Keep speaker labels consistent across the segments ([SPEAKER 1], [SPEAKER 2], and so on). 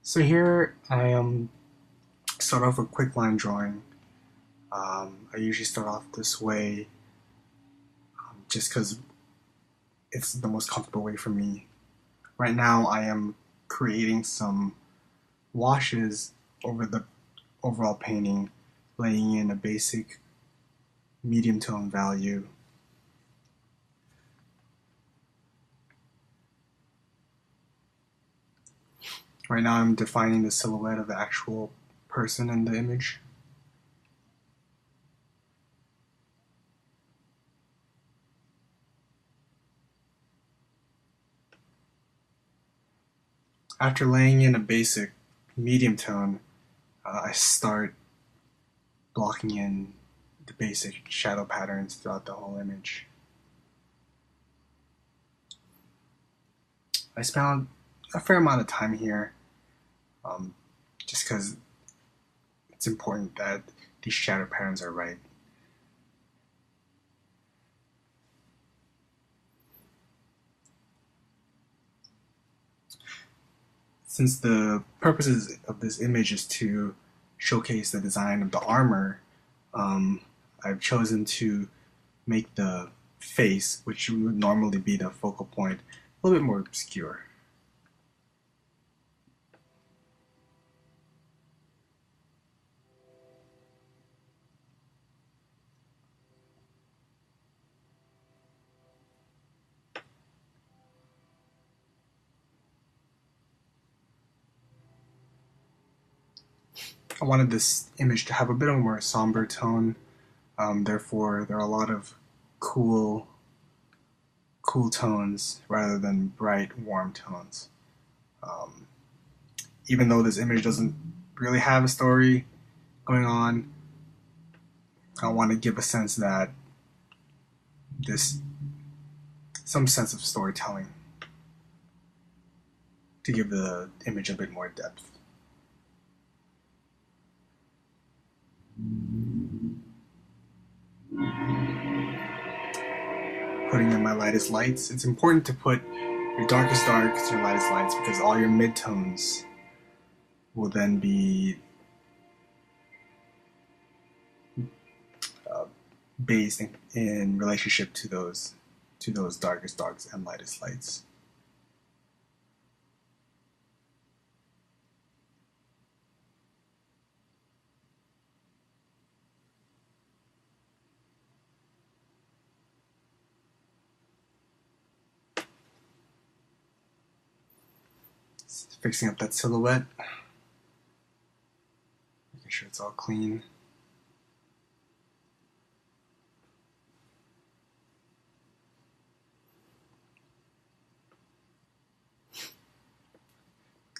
[SPEAKER 1] So here I start off with quick line drawing. I usually start off this way just because it's the most comfortable way for me. Right now I am creating some washes over the overall painting, laying in a basic medium tone value. Right now I'm defining the silhouette of the actual person in the image. After laying in a basic medium tone, I start blocking in the basic shadow patterns throughout the whole image. I spent a fair amount of time here um, just because it's important that these shadow patterns are right. Since the purposes of this image is to showcase the design of the armor, um, I've chosen to make the face, which would normally be the focal point, a little bit more obscure. I wanted this image to have a bit of a more somber tone. Therefore, there are a lot of cool, cool tones rather than bright, warm tones. Um, Even though this image doesn't really have a story going on, I want to give a sense that this some sense of storytelling to give the image a bit more depth. Putting in my lightest lights. It's important to put your darkest darks to your lightest lights because all your midtones will then be uh, based in relationship to those darkest darks and lightest lights. Fixing up that silhouette, making sure it's all clean.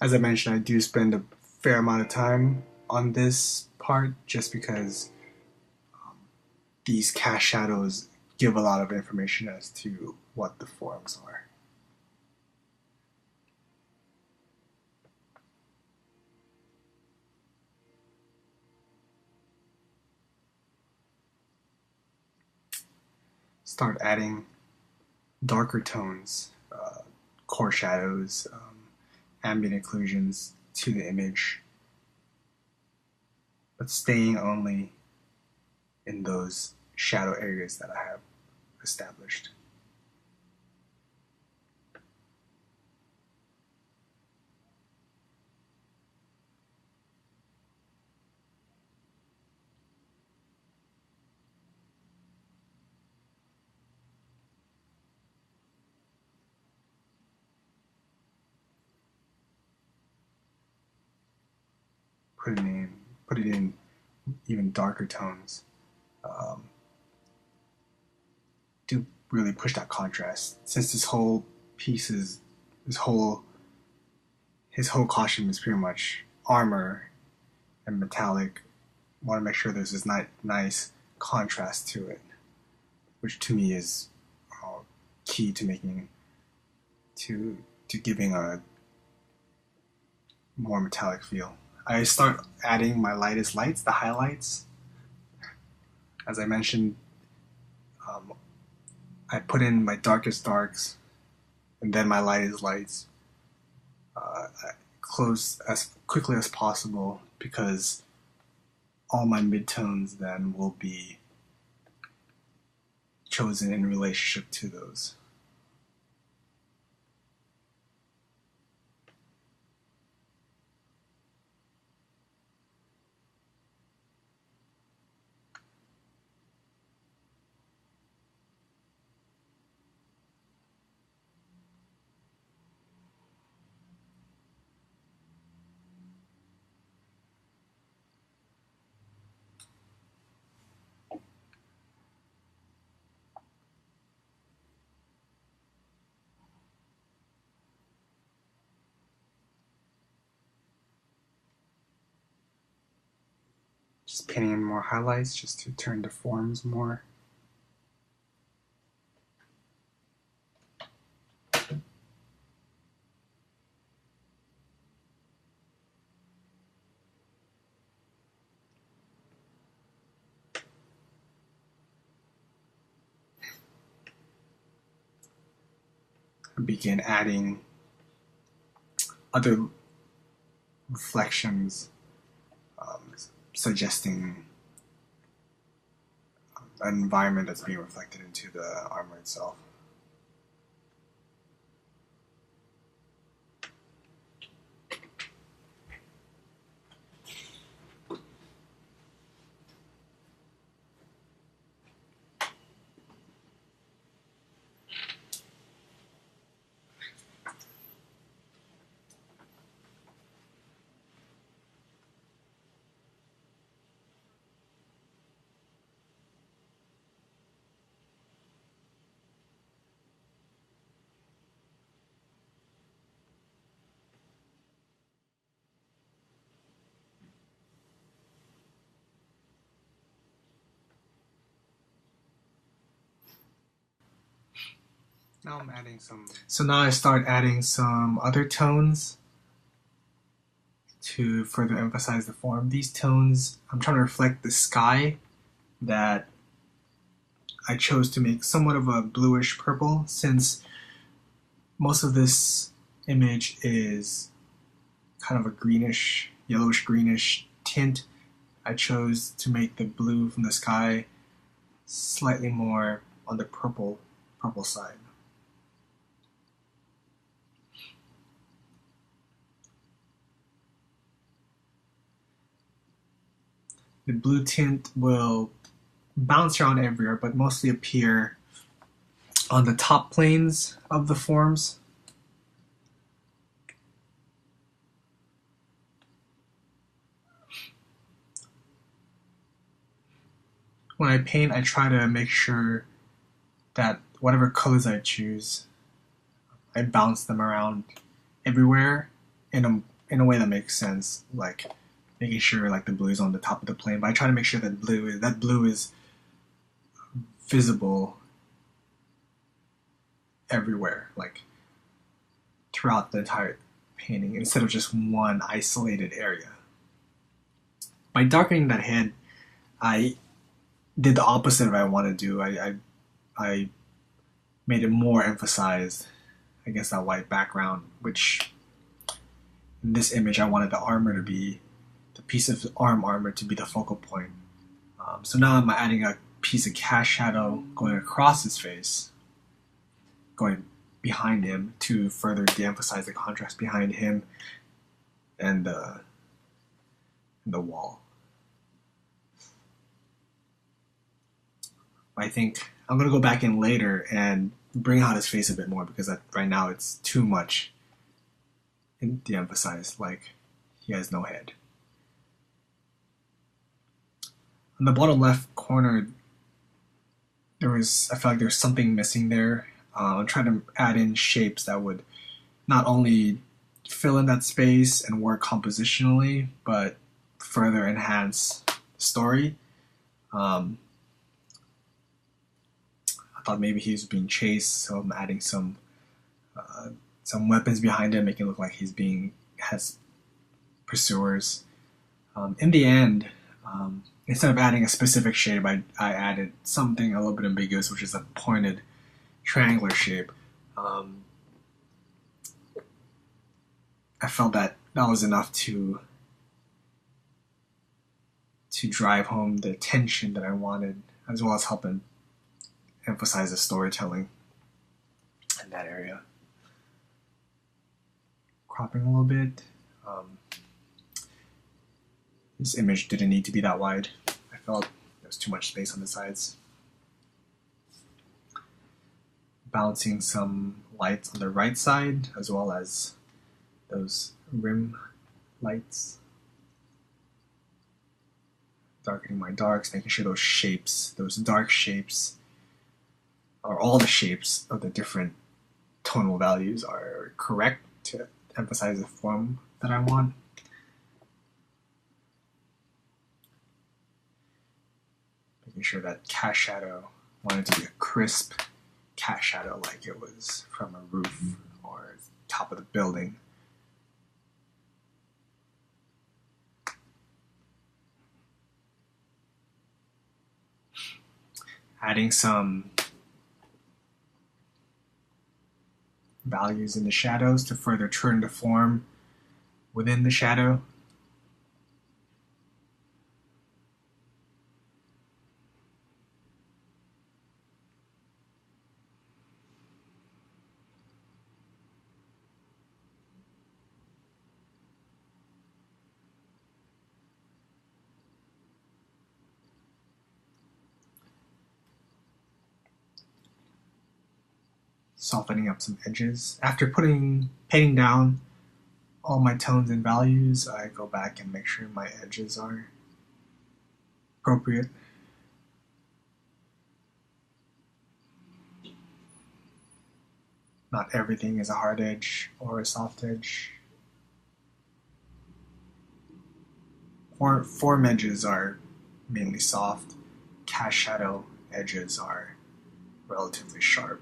[SPEAKER 1] As I mentioned, I do spend a fair amount of time on this part just because these cast shadows give a lot of information as to what the forms are. Start adding darker tones, core shadows, ambient occlusions to the image, but staying only in those shadow areas that I have established. Put it in, put it in even darker tones. Um, do really push that contrast. Since this whole piece is this whole his whole costume is pretty much armor and metallic. I want to make sure there's this nice contrast to it, which to me is key to making to giving a more metallic feel. I start adding my lightest lights, the highlights. As I mentioned, um, I put in my darkest darks and then my lightest lights. close as quickly as possible, because all my midtones then will be chosen in relationship to those. Just painting in more highlights just to turn the forms more. Begin adding other reflections, suggesting an environment that's being reflected into the armor itself. Now I'm adding some. So now I start adding some other tones to further emphasize the form. These tones, I'm trying to reflect the sky that I chose to make somewhat of a bluish purple, since most of this image is kind of a greenish, yellowish greenish tint. I chose to make the blue from the sky slightly more on the purple side. The blue tint will bounce around everywhere, but mostly appear on the top planes of the forms. When I paint, I try to make sure that whatever colors I choose, I bounce them around everywhere in a way that makes sense, like making sure like the blue is on the top of the plane, but I try to make sure that blue is visible everywhere, like throughout the entire painting, instead of just one isolated area. By darkening that head, I did the opposite of what I want to do. I made it more emphasized against that white background, which in this image I wanted the armor to be, the piece of arm armor to be the focal point. So now I'm adding a piece of cast shadow going across his face, going behind him to further de-emphasize the contrast behind him and the wall. I think I'm going to go back in later and bring out his face a bit more, because right now it's too much de-emphasized, like he has no head. On the bottom left corner, I felt like there's something missing there. I'm trying to add in shapes that would not only fill in that space and work compositionally, but further enhance the story. I thought maybe he was being chased, so I'm adding some weapons behind him, making it look like has pursuers. In the end, instead of adding a specific shape, I added something a little bit ambiguous, which is a pointed triangular shape. I felt that that was enough to drive home the tension that I wanted, as well as helping emphasize the storytelling in that area. Cropping a little bit. This image didn't need to be that wide. I felt there was too much space on the sides. Balancing some lights on the right side, as well as those rim lights. Darkening my darks, making sure those shapes, those dark shapes, or all the shapes of the different tonal values are correct to emphasize the form that I want. Making sure that cast shadow, wanted to be a crisp cast shadow like it was from a roof or top of the building. Adding some values in the shadows to further turn the form within the shadow. Softening up some edges. After painting down all my tones and values, I go back and make sure my edges are appropriate. Not everything is a hard edge or a soft edge. Form edges are mainly soft. Cast shadow edges are relatively sharp.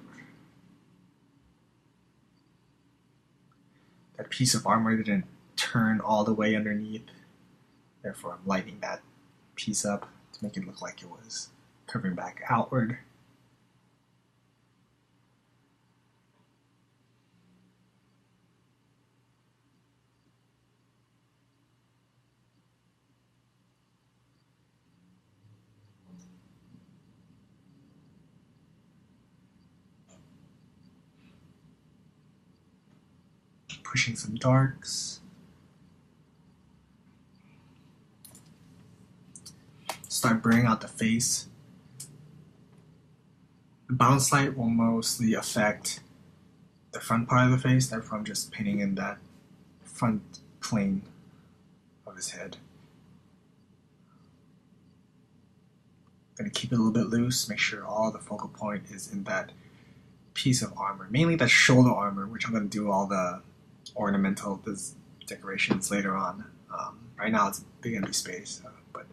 [SPEAKER 1] That piece of armor didn't turn all the way underneath, therefore I'm lightening that piece up to make it look like it was curving back outward. Pushing some darks. Start blurring out the face. The bounce light will mostly affect the front part of the face, therefore I'm just painting in that front plane of his head. I'm going to keep it a little bit loose, make sure all the focal point is in that piece of armor, mainly that shoulder armor, which I'm going to do all the ornamental decorations later on. Right now it's a big empty space, but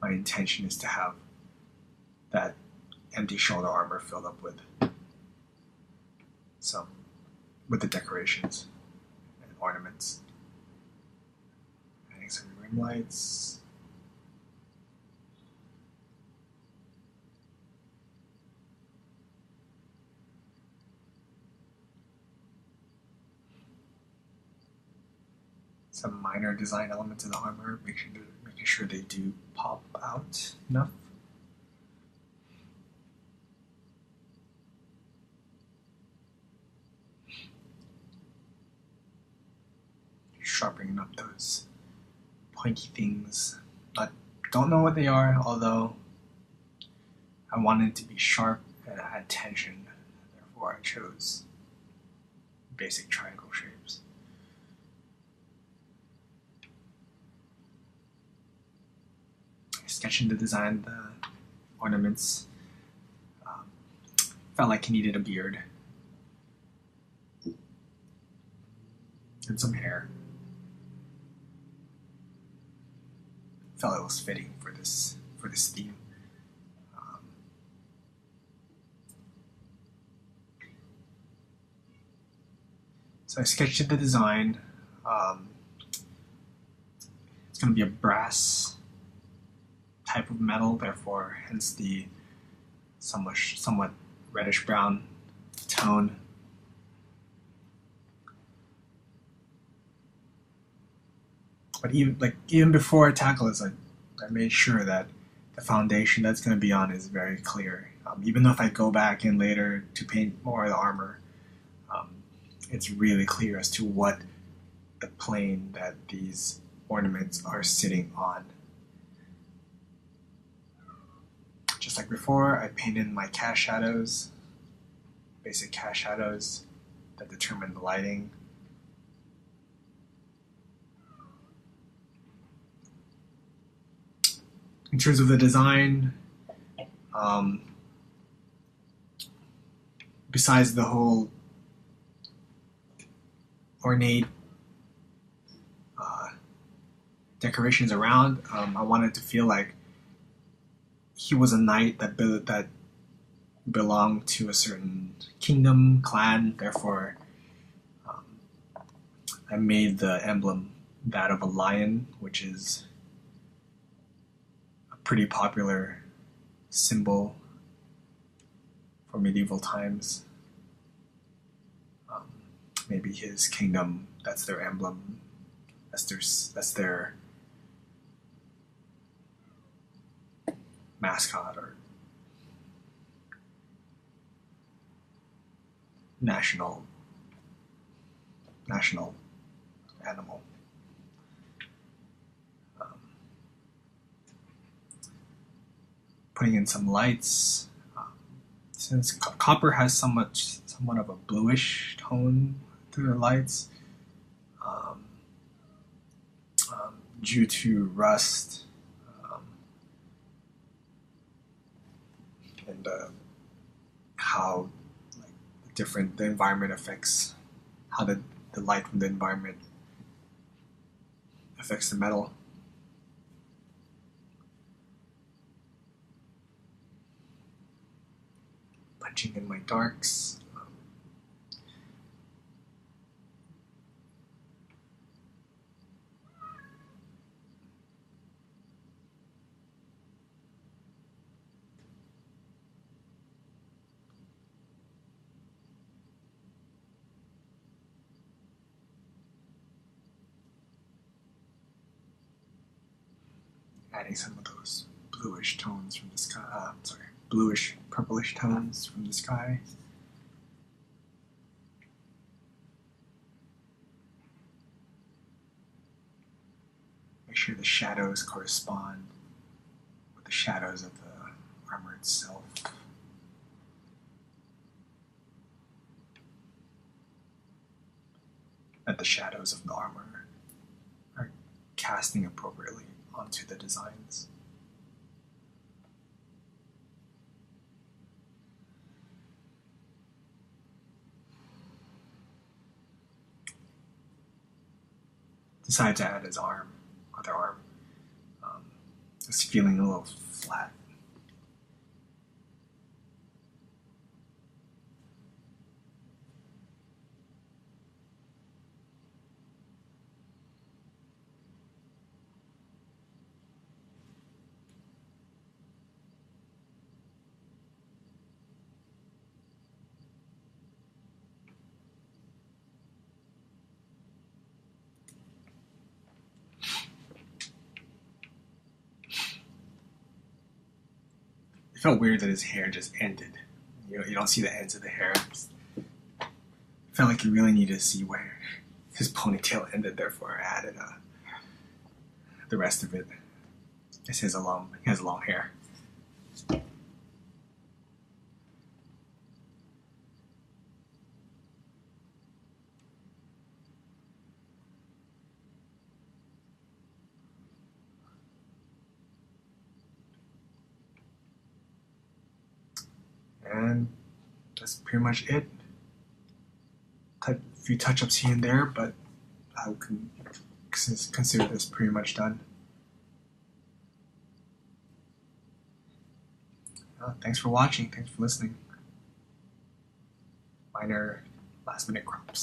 [SPEAKER 1] my intention is to have that empty shoulder armor filled up with the decorations and ornaments. Adding some rim lights. Some minor design elements of the armor, making sure they do pop out enough. Sharpening up those pointy things. I don't know what they are, although I wanted it to be sharp and add tension. Therefore, I chose basic triangle shapes. Sketching to design the ornaments. Felt like he needed a beard and some hair. Felt it was fitting for this theme. So I sketched the design. It's going to be a brass type of metal, therefore hence the somewhat reddish brown tone. But even before I tackle this, I made sure that the foundation that's going to be on is very clear. Even though if I go back in later to paint more of the armor, it's really clear as to what the plane that these ornaments are sitting on. Just like before, I painted my cast shadows, basic cast shadows that determine the lighting. In terms of the design, besides the whole ornate decorations around, I wanted to feel like he was a knight that belonged to a certain kingdom, clan. Therefore, I made the emblem that of a lion, which is a pretty popular symbol for medieval times. Maybe his kingdom, that's their emblem, that's their mascot or national animal. Putting in some lights. Since copper has somewhat of a bluish tone through the lights, due to rust and how different the environment affects, how the light from the environment affects the metal. Punching in my darks. Adding some of those bluish tones from the sky. Bluish purplish tones from the sky. Make sure the shadows correspond with the shadows of the armor itself. That the shadows of the armor are casting appropriately onto the designs. Decided to add his other arm. It's feeling a little flat. It felt weird that his hair just ended. You don't see the ends of the hair. It felt like you really needed to see where his ponytail ended. Therefore, I added the rest of it. He has long hair. And that's pretty much it. A few touch-ups here and there, but I can consider this pretty much done. Thanks for watching. Thanks for listening. Minor last-minute crops.